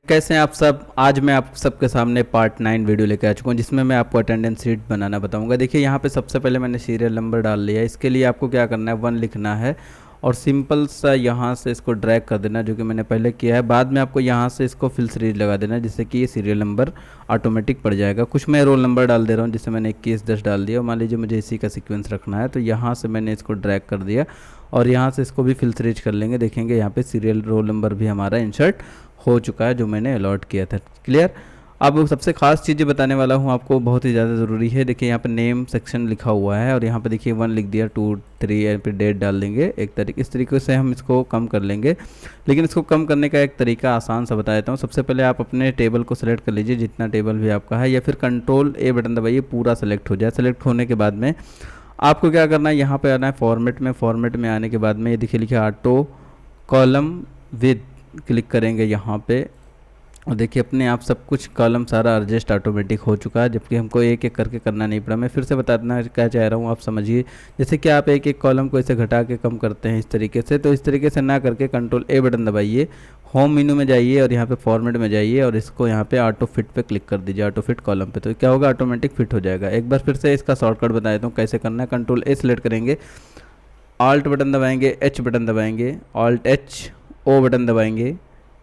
कैसे हैं आप सब। आज मैं आप सबके सामने पार्ट 9 वीडियो लेकर आ चुका हूं जिसमें मैं आपको अटेंडेंस शीट बनाना बताऊंगा। देखिए यहाँ पे सबसे पहले मैंने सीरियल नंबर डाल लिया। इसके लिए आपको क्या करना है, 1 लिखना है और सिंपल सा यहाँ से इसको ड्रैग कर देना, जो कि मैंने पहले किया है। बाद में आपको यहाँ से इसको फिल सीरीज लगा देना जिससे कि ये सीरियल नंबर ऑटोमेटिक पड़ जाएगा। कुछ मैं रोल नंबर डाल दे रहा हूँ, जिससे मैंने 2110 डाल दिया। मान लीजिए मुझे इसी का सीक्वेंस रखना है, तो यहाँ से मैंने इसको ड्रैग कर दिया और यहाँ से इसको भी फिल सीरीज कर लेंगे। देखेंगे यहाँ पे सीरियल रोल नंबर भी हमारा इंसर्ट हो चुका है जो मैंने अलॉट किया था। क्लियर। अब सबसे खास चीज़ें बताने वाला हूँ आपको, बहुत ही ज़्यादा ज़रूरी है। देखिए यहाँ पे नेम सेक्शन लिखा हुआ है और यहाँ पे देखिए 1 लिख दिया, 2 3 यहाँ पे डेट डाल देंगे। इस तरीके से हम इसको कम कर लेंगे। लेकिन इसको कम करने का एक तरीका आसान सा बता देता हूँ। सबसे पहले आप अपने टेबल को सेलेक्ट कर लीजिए, जितना टेबल भी आपका है, या फिर Ctrl+A बटन दबाइए, पूरा सेलेक्ट हो जाए। सेलेक्ट होने के बाद में आपको क्या करना है, यहाँ पे आना है फॉर्मेट में। फॉर्मेट में आने के बाद में ये देखिए लिखा ऑटो कॉलम विद, क्लिक करेंगे यहाँ पे और देखिए अपने आप सब कुछ कॉलम सारा एडजस्ट ऑटोमेटिक हो चुका है, जबकि हमको एक एक करके करना नहीं पड़ा। मैं फिर से बता देना क्या चाह रहा हूँ, आप समझिए। जैसे कि आप एक एक कॉलम को ऐसे घटा के कम करते हैं इस तरीके से, तो इस तरीके से ना करके Ctrl+A बटन दबाइए, होम मेनू में जाइए और यहाँ पे फॉर्मेट में जाइए और इसको यहाँ पे ऑटो फिट पे क्लिक कर दीजिए, ऑटो फिट कॉलम पे। तो क्या होगा, ऑटोमेटिक फिट हो जाएगा। एक बार फिर से इसका शॉर्टकट बता देता हूँ कैसे करना है। Ctrl+A सेलेक्ट करेंगे, ऑल्ट बटन दबाएंगे, एच बटन दबाएंगे, ऑल्ट एच, ओ बटन दबाएंगे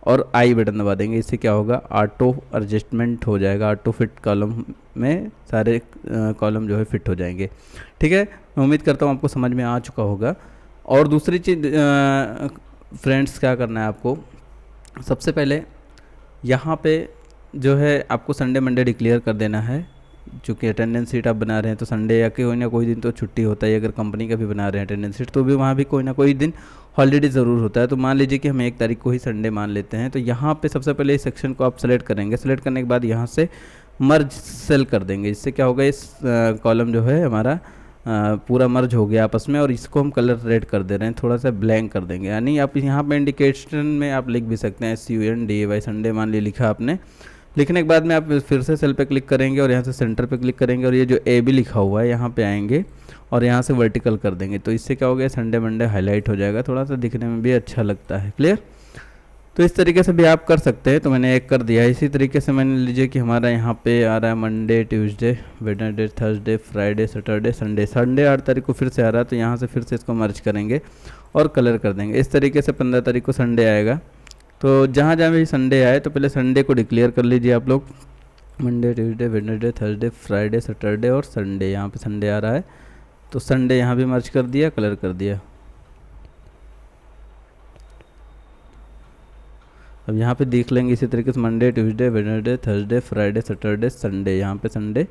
और आई बटन दबा देंगे। इससे क्या होगा, ऑटो एडजस्टमेंट हो जाएगा, ऑटो फिट कॉलम में सारे कॉलम जो है फिट हो जाएंगे। ठीक है, मैं उम्मीद करता हूँ आपको समझ में आ चुका होगा। और दूसरी चीज़ फ्रेंड्स, क्या करना है आपको, सबसे पहले यहाँ पे जो है आपको संडे मंडे डिक्लेयर कर देना है। चूँकि अटेंडेंस शीट आप बना रहे हैं तो संडे या कोई ना कोई दिन तो छुट्टी होता है। अगर कंपनी का भी बना रहे हैं अटेंडेंस शीट तो भी वहाँ भी कोई ना कोई दिन हॉलीडे ज़रूर होता है। तो मान लीजिए कि हम 1 तारीख को ही संडे मान लेते हैं। तो यहाँ पे सबसे पहले इस सेक्शन को आप सेलेक्ट करेंगे। सेलेक्ट करने के बाद यहाँ से मर्ज सेल कर देंगे। इससे क्या होगा, इस कॉलम जो है हमारा पूरा मर्ज हो गया आपस में। और इसको हम कलर रेड कर दे रहे हैं, थोड़ा सा ब्लैंक कर देंगे। यानी आप यहाँ पे इंडिकेशन में आप लिख भी सकते हैं SUNDAY, संडे मान ली लिखा आपने। लिखने के बाद में आप फिर से सेल पे क्लिक करेंगे और यहाँ से सेंटर पे क्लिक करेंगे और ये जो AB लिखा हुआ है यहाँ पे आएंगे और यहाँ से वर्टिकल कर देंगे। तो इससे क्या हो गया, संडे मंडे हाईलाइट हो जाएगा, थोड़ा सा दिखने में भी अच्छा लगता है। क्लियर। तो इस तरीके से भी आप कर सकते हैं। तो मैंने एक कर दिया है। इसी तरीके से मैंने लीजिए कि हमारा यहाँ पे आ रहा है Monday, Tuesday, Wednesday, Thursday, Friday, Saturday, Sunday. Sunday 8 तारीख को फिर से आ रहा है, तो यहाँ से फिर से इसको मर्ज करेंगे और कलर कर देंगे। इस तरीके से 15 तारीख को संडे आएगा। तो जहाँ जहाँ भी संडे आए तो पहले संडे को डिक्लेयर कर लीजिए आप लोग। Monday, Tuesday, Wednesday, Thursday, Friday, Saturday और संडे। यहाँ पे संडे आ रहा है तो संडे यहाँ भी मर्ज कर दिया, कलर कर दिया। अब यहाँ पे देख लेंगे इसी तरीके से Monday, Tuesday, Wednesday, Thursday, Friday, Saturday, Sunday. यहाँ पे संडे,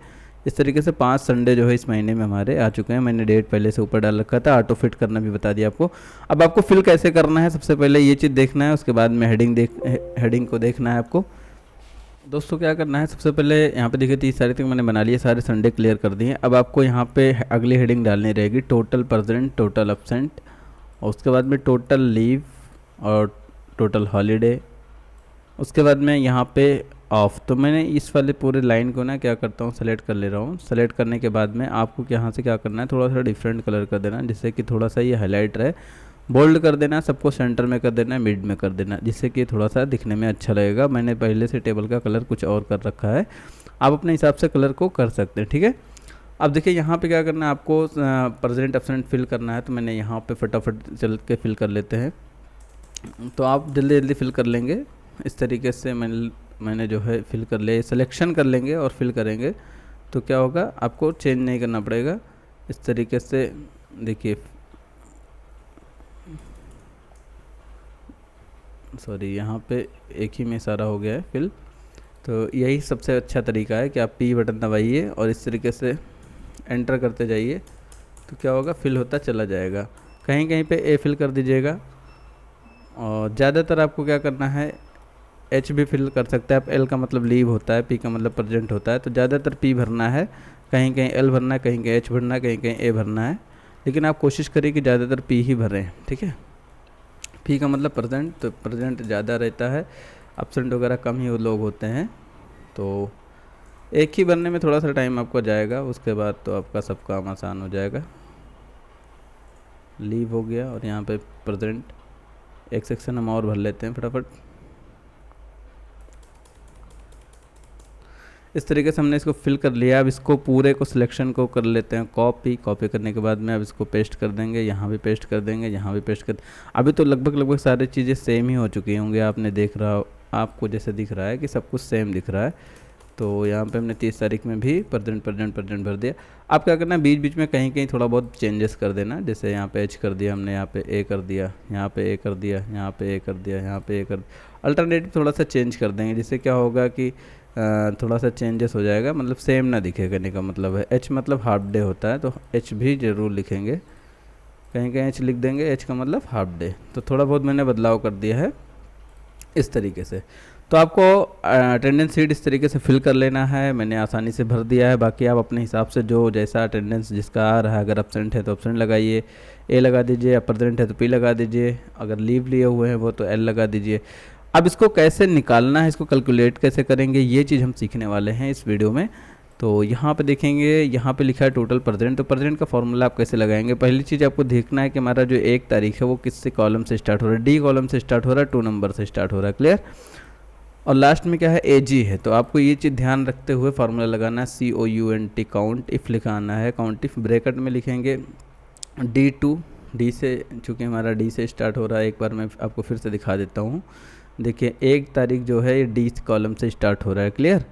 इस तरीके से 5 संडे जो है इस महीने में हमारे आ चुके हैं। मैंने डेट पहले से ऊपर डाल रखा था, ऑटो फिट करना भी बता दिया आपको। अब आपको फिल कैसे करना है, सबसे पहले ये चीज़ देखना है, उसके बाद में हेडिंग को देखना है आपको। दोस्तों क्या करना है, सबसे पहले यहाँ पे देखिए 30 तारीख तक मैंने बना लिया, सारे संडे क्लियर कर दिए। अब आपको यहाँ पे अगली हेडिंग डालनी रहेगी, टोटल प्रेजेंट, टोटल एब्सेंट, और उसके बाद में टोटल लीव और टोटल हॉलीडे, उसके बाद में यहाँ पे ऑफ। तो मैंने इस वाले पूरे लाइन को ना क्या करता हूँ, सेलेक्ट कर ले रहा हूँ। सेलेक्ट करने के बाद में आपको यहाँ से क्या करना है, थोड़ा सा डिफरेंट कलर कर देना, जिससे कि थोड़ा सा ये हाईलाइट रहे। बोल्ड कर देना, सबको सेंटर में कर देना, मिड में कर देना, जिससे कि थोड़ा सा दिखने में अच्छा लगेगा। मैंने पहले से टेबल का कलर कुछ और कर रखा है, आप अपने हिसाब से कलर को कर सकते हैं। ठीक है। अब देखिए यहाँ पे क्या करना है आपको, प्रेजेंट एब्सेंट फिल करना है। तो मैंने यहाँ पे फटाफट चल के फिल कर लेते हैं, तो आप जल्दी जल्दी फिल कर लेंगे। इस तरीके से मैंने जो है फिल कर लिया। सिलेक्शन कर लेंगे और फिल करेंगे तो क्या होगा, आपको चेंज नहीं करना पड़ेगा। इस तरीके से देखिए, सॉरी यहाँ पे एक ही में सारा हो गया है फिल। तो यही सबसे अच्छा तरीका है कि आप P बटन दबाइए और इस तरीके से एंटर करते जाइए, तो क्या होगा, फिल होता चला जाएगा। कहीं कहीं पे A फिल कर दीजिएगा। और ज़्यादातर आपको क्या करना है, H भी फिल कर सकते हैं आप। L का मतलब लीव होता है, P का मतलब प्रेजेंट होता है। तो ज़्यादातर P भरना है, कहीं कहीं L भरना है, कहीं कहीं H भरना है, कहीं कहीं A भरना है। लेकिन आप कोशिश करिए कि ज़्यादातर P ही भरें। ठीक है। P का मतलब प्रेजेंट, तो प्रेजेंट ज़्यादा रहता है, एब्सेंट वगैरह कम ही लोग होते हैं। तो एक ही भरने में थोड़ा सा टाइम आपको जाएगा, उसके बाद तो आपका सब काम आसान हो जाएगा। लीव हो गया और यहाँ पे प्रेजेंट। एक सेक्शन हम और भर लेते हैं फटाफट। इस तरीके से हमने इसको फिल कर लिया। अब इसको पूरे को सिलेक्शन को कर लेते हैं कॉपी करने के बाद में अब इसको पेस्ट कर देंगे, यहाँ भी पेस्ट कर देंगे, यहाँ भी पेस्ट कर। अभी तो लगभग सारी चीज़ें सेम ही हो चुकी होंगी, आपने देख रहा, आपको जैसे दिख रहा है कि सब कुछ सेम दिख रहा है। तो यहाँ पे हमने 30 तारीख में भी प्रेजेंट भर दिया। आप क्या करना है, बीच बीच में कहीं कहीं थोड़ा बहुत चेंजेस कर देना। जैसे यहाँ पे एच कर दिया हमने, यहाँ पे ए कर दिया, यहाँ पे ए कर दिया, यहाँ पे ए कर दिया, यहाँ पे ए कर, अल्टरनेटिव थोड़ा सा चेंज कर देंगे, जिससे क्या होगा कि थोड़ा सा चेंजेस हो जाएगा, मतलब सेम ना दिखे, कहने का मतलब है। एच मतलब हाफ डे होता है, तो एच भी ज़रूर लिखेंगे, कहीं कहीं एच लिख देंगे, एच का मतलब हाफ डे। तो थोड़ा बहुत मैंने बदलाव कर दिया है इस तरीके से। तो आपको अटेंडेंस शीट इस तरीके से फिल कर लेना है, मैंने आसानी से भर दिया है। बाकी आप अपने हिसाब से जो जैसा अटेंडेंस जिसका आ रहा है, अगर एब्सेंट है तो एब्सेंट लगाइए, ए लगा दीजिए, या प्रेजेंट है तो पी लगा दीजिए, अगर लीव लिए हुए हैं वो तो एल लगा दीजिए। अब इसको कैसे निकालना है, इसको कैलकुलेट कैसे करेंगे, ये चीज़ हम सीखने वाले हैं इस वीडियो में। तो यहाँ पे देखेंगे, यहाँ पे लिखा है टोटल प्रेजेंट, तो प्रेजेंट का फॉर्मूला आप कैसे लगाएंगे। पहली चीज़ आपको देखना है कि हमारा जो 1 तारीख है वो किससे कॉलम से स्टार्ट हो रहा है, डी कॉलम से स्टार्ट हो रहा है, 2 नंबर से स्टार्ट हो रहा है, क्लियर। और लास्ट में क्या है, ए जी है। तो आपको ये चीज़ ध्यान रखते हुए फार्मूला लगाना है, COUNT काउंट इफ़ लिखाना है, काउंट इफ़ ब्रैकेट में लिखेंगे D2, डी से, चूँकि हमारा डी से स्टार्ट हो रहा है, एक बार मैं आपको फिर से दिखा देता हूँ। देखिए 1 तारीख जो है ये डी कॉलम से स्टार्ट हो रहा है, क्लियर।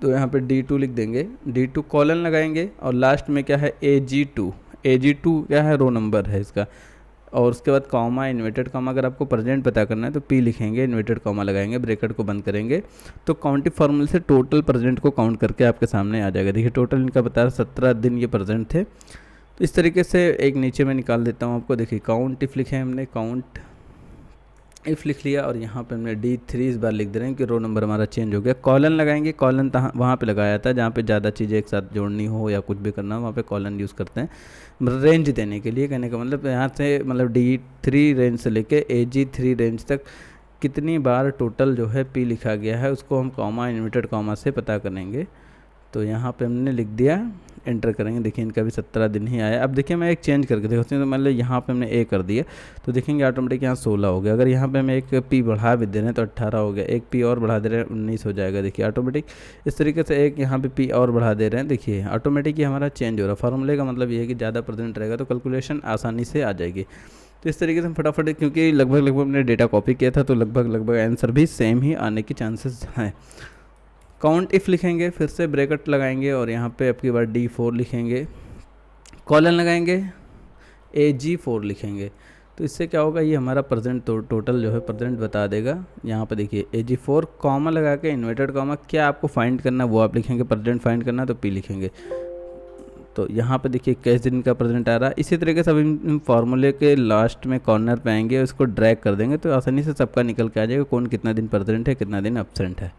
तो यहाँ पे D2 लिख देंगे, D2 कॉलन लगाएंगे, और लास्ट में क्या है AG2, AG2 क्या है, रो नंबर है इसका। और उसके बाद कॉमा, इन्वर्टेड कॉमा, अगर आपको प्रेजेंट पता करना है तो P लिखेंगे, इन्वर्टेड कॉमा लगाएंगे, ब्रैकेट को बंद करेंगे। तो काउंटिंग फार्मूले से टोटल प्रेजेंट को काउंट करके आपके सामने आ जाएगा। देखिए टोटल इनका बता रहा 17 दिन ये प्रेजेंट थे। तो इस तरीके से एक नीचे में निकाल देता हूँ आपको। देखिए काउंट इफ़ लिखे हमने, काउंट इफ़ लिख लिया, और यहाँ पे हमने D3 इस बार लिख दे रहे हैं कि रो नंबर हमारा चेंज हो गया। कॉलन लगाएंगे, कॉलन वहाँ पे लगाया था जहाँ पे ज़्यादा चीज़ें एक साथ जोड़नी हो या कुछ भी करना हो, वहाँ पे कॉलन यूज़ करते हैं रेंज देने के लिए। कहने का मतलब यहाँ से मतलब D3 रेंज से लेके AG3 रेंज तक कितनी बार टोटल जो है P लिखा गया है, उसको हम कॉमा, इन्वर्टेड कॉमा से पता करेंगे। तो यहाँ पे हमने लिख दिया, एंटर करेंगे। देखिए इनका भी 17 दिन ही आया। अब देखिए मैं एक चेंज करके देखते हैं, तो मतलब यहाँ पे हमने ए कर दिया, तो देखेंगे ऑटोमेटिक यहाँ 16 हो गया। अगर यहाँ पे हम एक पी बढ़ा भी दे रहे हैं तो 18 हो गया, एक पी और बढ़ा दे रहे हैं 19 हो जाएगा। देखिए ऑटोमेटिक इस तरीके से एक यहाँ पे पी और बढ़ा दे रहे हैं, देखिए ऑटोमेटिक ये हमारा चेंज हो रहा है। फार्मूले का मतलब ये है कि ज़्यादा प्रेजेंट रहेगा तो कैलकुलेशन आसानी से आ जाएगी। तो इस तरीके से हम फटाफट, क्योंकि लगभग हमने डेटा कॉपी किया था तो लगभग आंसर भी सेम ही आने की चांसेस हैं। काउंट इफ़ लिखेंगे, फिर से ब्रैकेट लगाएंगे, और यहाँ पे आपकी बार D4 लिखेंगे, कॉलन लगाएंगे, AG4 लिखेंगे। तो इससे क्या होगा, ये हमारा प्रेजेंट टोटल जो है प्रेजेंट बता देगा। यहाँ पे देखिए AG4 कॉमा लगा के, इन्वर्टेड कॉमा, क्या आपको फाइंड करना है वो आप लिखेंगे, प्रेजेंट फाइंड करना है तो P लिखेंगे। तो यहाँ पे देखिए 21 दिन का प्रेजेंट आ रहा है। इसी तरीके से अब इन फार्मूले के लास्ट में कॉर्नर पे आएंगे, उसको ड्रैग कर देंगे तो आसानी से सबका निकल के आ जाएगा, कौन कितना दिन प्रेजेंट है, कितना दिन एब्सेंट है।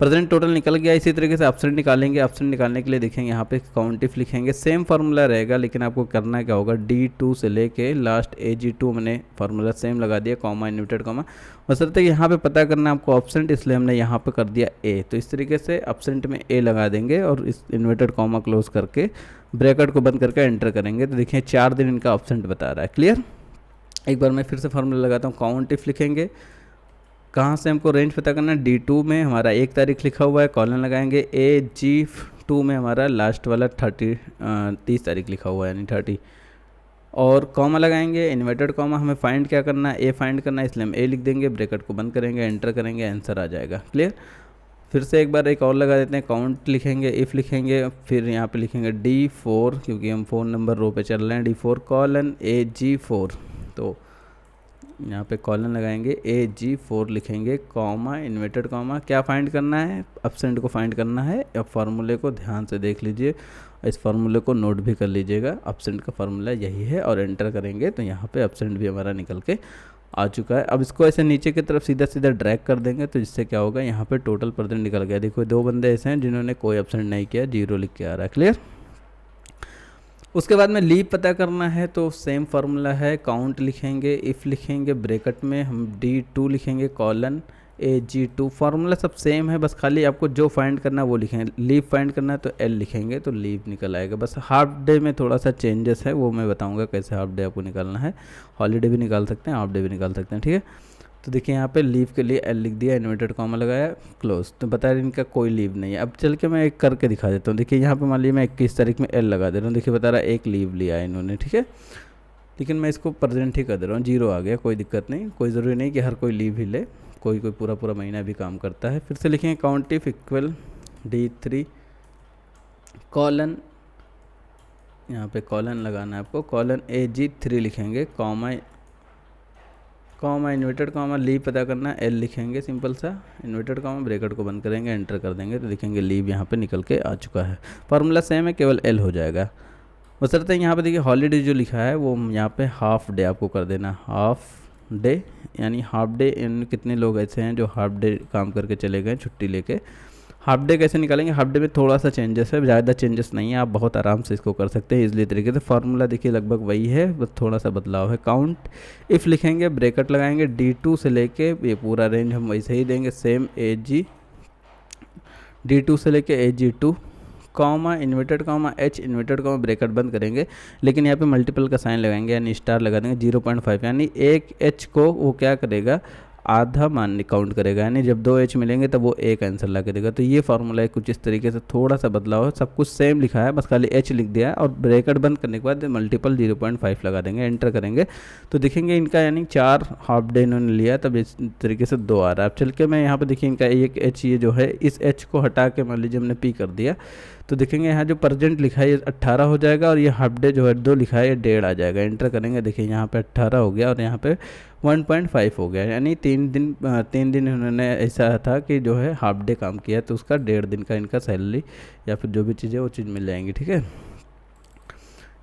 प्रेजेंट टोटल निकल गया। इसी तरीके से एब्सेंट निकालेंगे। एब्सेंट निकालने के लिए देखेंगे यहाँ पे काउंट इफ लिखेंगे, सेम फार्मूला रहेगा, लेकिन आपको करना क्या होगा, D2 से लेके लास्ट AG2 मैंने फार्मूला सेम लगा दिया, कॉमा, इन्वर्टेड कॉमा। बशर्ते यहाँ पे पता करना आपको एब्सेंट, इसलिए हमने यहाँ पे कर दिया A। तो इस तरीके से एब्सेंट में A लगा देंगे, और इस इन्वर्टेड कॉमा क्लोज करके ब्रैकेट को बंद करके एंटर करेंगे। तो देखिए 4 दिन इनका एब्सेंट बता रहा है, क्लियर। एक बार मैं फिर से फार्मूला लगाता हूँ, काउंट इफ लिखेंगे, कहाँ से हमको रेंज पता करना है, D2 में हमारा 1 तारीख लिखा हुआ है, कॉलन लगाएंगे, AG2 में हमारा लास्ट वाला 30 तारीख लिखा हुआ है, यानी 30, और कॉमा लगाएंगे, इन्वर्टेड कॉमा। हमें फाइंड क्या करना है, A फाइंड करना है, इसलिए हम A लिख देंगे, ब्रैकेट को बंद करेंगे, एंटर करेंगे, आंसर आ जाएगा, क्लियर। फिर से एक बार एक और लगा देते हैं, काउंट लिखेंगे, इफ़ लिखेंगे, फिर यहाँ पे लिखेंगे D4, क्योंकि हम 4 नंबर रो पे चल रहे हैं, D4 कॉलन AG4। तो यहाँ पे कॉलन लगाएंगे, AG4 लिखेंगे, कॉमा, इन्वर्टेड कॉमा। क्या फाइंड करना है, एब्सेंट को फाइंड करना है। अब फार्मूले को ध्यान से देख लीजिए, इस फार्मूले को नोट भी कर लीजिएगा, एब्सेंट का फार्मूला यही है, और एंटर करेंगे तो यहाँ पे एब्सेंट भी हमारा निकल के आ चुका है। अब इसको ऐसे नीचे की तरफ सीधा ड्रैग कर देंगे, तो जिससे क्या होगा, यहाँ पे टोटल प्रेजेंट निकल गया। देखो 2 बंदे ऐसे हैं जिन्होंने कोई एब्सेंट नहीं किया, 0 लिख के आ रहा है, क्लियर। उसके बाद में लीव पता करना है, तो सेम फार्मूला है, काउंट लिखेंगे, इफ़ लिखेंगे, ब्रैकेट में हम D2 लिखेंगे, कॉलन AG2। फार्मूला सब सेम है, बस खाली आपको जो फाइंड करना है वो लिखेंगे। लीव फाइंड करना है तो L लिखेंगे, तो लीव निकल आएगा। बस हाफ डे में थोड़ा सा चेंजेस है, वो मैं बताऊंगा कैसे हाफ डे आपको निकालना है। हॉलीडे भी निकाल सकते हैं, हाफ डे भी निकाल सकते हैं, ठीक है। तो देखिए यहाँ पे लीव के लिए एल लिख दिया, इन्वर्टेड कॉमा लगाया, क्लोज। तो बता रहे इनका कोई लीव नहीं है। अब चल के मैं एक करके दिखा देता हूँ। देखिए यहाँ पे मान लीजिए मैं 21 तारीख में एल लगा दे रहा हूँ, देखिए बता रहा है एक लीव लिया है इन्होंने, ठीक है। लेकिन मैं इसको प्रेजेंट ही कर दे रहा हूँ, 0 आ गया, कोई दिक्कत नहीं। कोई ज़रूरी नहीं कि हर कोई लीव ही ले, कोई कोई पूरा पूरा महीना भी काम करता है। फिर से लिखेंगे count if equal D3 colon, यहाँ पे कॉलन लगाना है आपको, कॉलन AG3 लिखेंगे, कॉमा इन्वर्टेड कॉमा लीव पता करना है, एल लिखेंगे सिंपल सा, इन्वर्टेड कॉमा ब्रैकेट को बंद करेंगे, एंटर कर देंगे तो देखेंगे लीव यहाँ पे निकल के आ चुका है। फार्मूला सेम है, केवल एल हो जाएगा। बशर्ते यहाँ पे देखिए हॉलीडे जो लिखा है वो यहाँ पे हाफ डे आपको कर देना, हाफ डे यानी हाफ डे। इन कितने लोग ऐसे हैं जो हाफ डे काम करके चले गए छुट्टी लेके। हाफ डे कैसे निकालेंगे, हाफ डे में थोड़ा सा चेंजेस है, ज़्यादा चेंजेस नहीं है, आप बहुत आराम से इसको कर सकते हैं इजली तरीके से। फार्मूला देखिए लगभग वही है, बस थोड़ा सा बदलाव है। काउंट इफ़ लिखेंगे, ब्रैकेट लगाएंगे, D2 से लेके ये पूरा रेंज हम वैसे ही देंगे सेम, D2 से लेके AG2 comma inverted comma H inverted comma bracket बंद करेंगे। लेकिन यहाँ पे मल्टीपल का साइन लगाएंगे यानी स्टार लगा देंगे, 0.5 यानी एक H को वो क्या करेगा, आधा मान काउंट करेगा, यानी जब 2 H मिलेंगे तब वो एक आंसर ला के देगा। तो ये फार्मूला है कुछ इस तरीके से, थोड़ा सा बदलाव है, सब कुछ सेम लिखा है, बस खाली H लिख दिया है और ब्रैकेट बंद करने के बाद मल्टीपल 0.5 लगा देंगे, एंटर करेंगे तो देखेंगे इनका यानी 4 हाफ डे इन्होंने लिया, तब इस तरीके से 2 आ रहा है। अब चल के मैं यहाँ पे देखिए इनका एक H ये जो है, इस H को हटा के मान लीजिए हमने P कर दिया तो देखेंगे यहाँ जो प्रेजेंट लिखा है ये 18 हो जाएगा और ये हाफ डे जो है 2 लिखा है ये 1.5 आ जाएगा, एंटर करेंगे देखिए यहाँ पे 18 हो गया और यहाँ पे 1.5 हो गया, यानी 3 दिन उन्होंने ऐसा था कि जो है हाफ डे काम किया तो उसका 1.5 दिन का इनका सैलरी या फिर जो भी चीज़ है वो चीज़ मिल जाएंगी, ठीक है।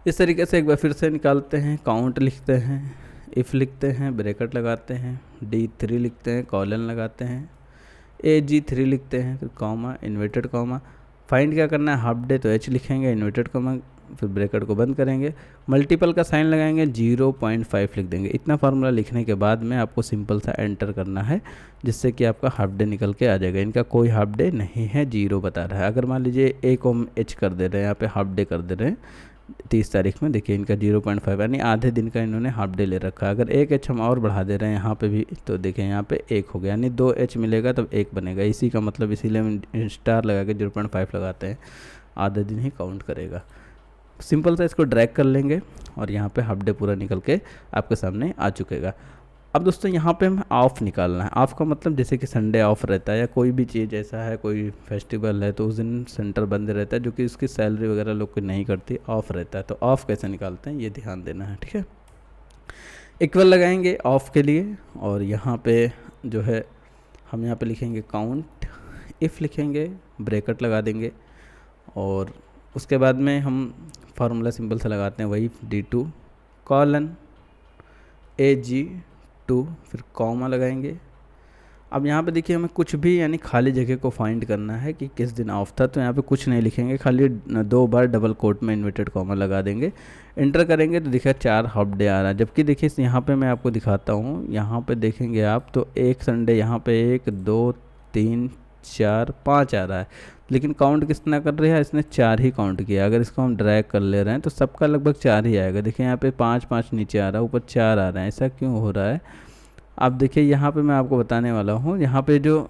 इस तरीके से एक बार फिर से निकालते हैं, काउंट लिखते हैं, इफ़ लिखते हैं, ब्रैकेट लगाते हैं, D3 लिखते हैं, कॉलन लगाते हैं, AG3 लिखते हैं, फिर कॉमा इन्वर्टेड कॉमा, फाइंड क्या करना है हाफ डे तो H लिखेंगे, इन्वर्टेड कॉमा फिर ब्रैकेट को बंद करेंगे, मल्टीपल का साइन लगाएंगे, 0.5 लिख देंगे। इतना फार्मूला लिखने के बाद में आपको सिंपल सा एंटर करना है जिससे कि आपका हाफ डे निकल के आ जाएगा। इनका कोई हाफ डे नहीं है, 0 बता रहा है। अगर मान लीजिए A को हम H कर दे रहे हैं, यहाँ पे हाफ डे कर दे रहे हैं 30 तारीख में, देखिए इनका 0.5 यानी आधे दिन का इन्होंने हाफ डे ले रखा है। अगर एक H हम और बढ़ा दे रहे हैं यहाँ पे भी तो देखिए यहाँ पे 1 हो गया, यानी 2 H मिलेगा तब 1 बनेगा, इसी का मतलब इसीलिए हम स्टार लगा के 0.5 लगाते हैं, आधे दिन ही काउंट करेगा। सिंपल सा इसको ड्रैग कर लेंगे और यहाँ पे हाफ डे पूरा निकल के आपके सामने आ चुकेगा। अब दोस्तों यहाँ पे हमें ऑफ निकालना है। ऑफ का मतलब जैसे कि संडे ऑफ रहता है या कोई भी चीज़ ऐसा है, कोई फेस्टिवल है तो उस दिन सेंटर बंद रहता है, जो कि उसकी सैलरी वगैरह लोग को नहीं करती, ऑफ रहता है। तो ऑफ कैसे निकालते हैं ये ध्यान देना है, ठीक है। इक्वल लगाएंगे ऑफ के लिए और यहाँ पे जो है हम यहाँ पे लिखेंगे काउंट, इफ़ लिखेंगे, ब्रैकेट लगा देंगे और उसके बाद में हम फार्मूला सिंपल से लगाते हैं वही, D2 कॉलन AG2 फिर कॉमा लगाएंगे। अब यहाँ पे देखिए हमें कुछ भी यानी खाली जगह को फाइंड करना है कि किस दिन ऑफ था, तो यहाँ पे कुछ नहीं लिखेंगे, खाली 2 बार डबल कोट में इन्वर्टेड कॉमा लगा देंगे, एंटर करेंगे तो देखिए 4 हाफ डे आ रहा है। जबकि देखिए यहाँ पे मैं आपको दिखाता हूँ, यहाँ पे देखेंगे आप तो एक संडे यहाँ पे 1 2 3 4 5 आ रहा है, लेकिन काउंट कितना कर रहा है, इसने 4 ही काउंट किया। अगर इसको हम ड्रैग कर ले रहे हैं तो सबका लगभग 4 ही आएगा। देखिए यहाँ पे 5 नीचे आ रहा है, ऊपर 4 आ रहा है, ऐसा क्यों हो रहा है। अब देखिए यहाँ पे मैं आपको बताने वाला हूँ, यहाँ पे जो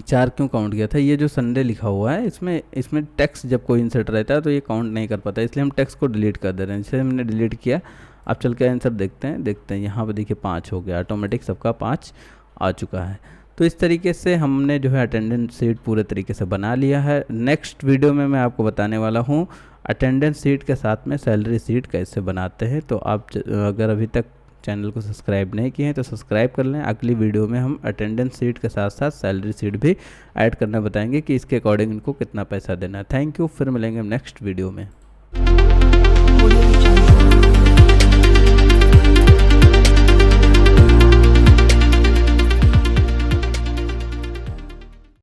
4 क्यों काउंट किया था, ये जो संडे लिखा हुआ है इसमें टेक्स्ट जब कोई इंसर्ट रहता है तो ये काउंट नहीं कर पाता, इसलिए हम टेक्स्ट को डिलीट कर दे रहे हैं। जैसे हमने डिलीट किया, अब चल के आंसर देखते हैं यहाँ पे देखिए 5 हो गया, ऑटोमेटिक सबका 5 आ चुका है। तो इस तरीके से हमने जो है अटेंडेंस शीट पूरे तरीके से बना लिया है। नेक्स्ट वीडियो में मैं आपको बताने वाला हूँ अटेंडेंस शीट के साथ में सैलरी शीट कैसे बनाते हैं। तो आप अगर अभी तक चैनल को सब्सक्राइब नहीं किए हैं तो सब्सक्राइब कर लें। अगली वीडियो में हम अटेंडेंस शीट के साथ साथ सैलरी शीट भी ऐड करना बताएंगे कि इसके अकॉर्डिंग इनको कितना पैसा देना है। थैंक यू, फिर मिलेंगे नेक्स्ट वीडियो में।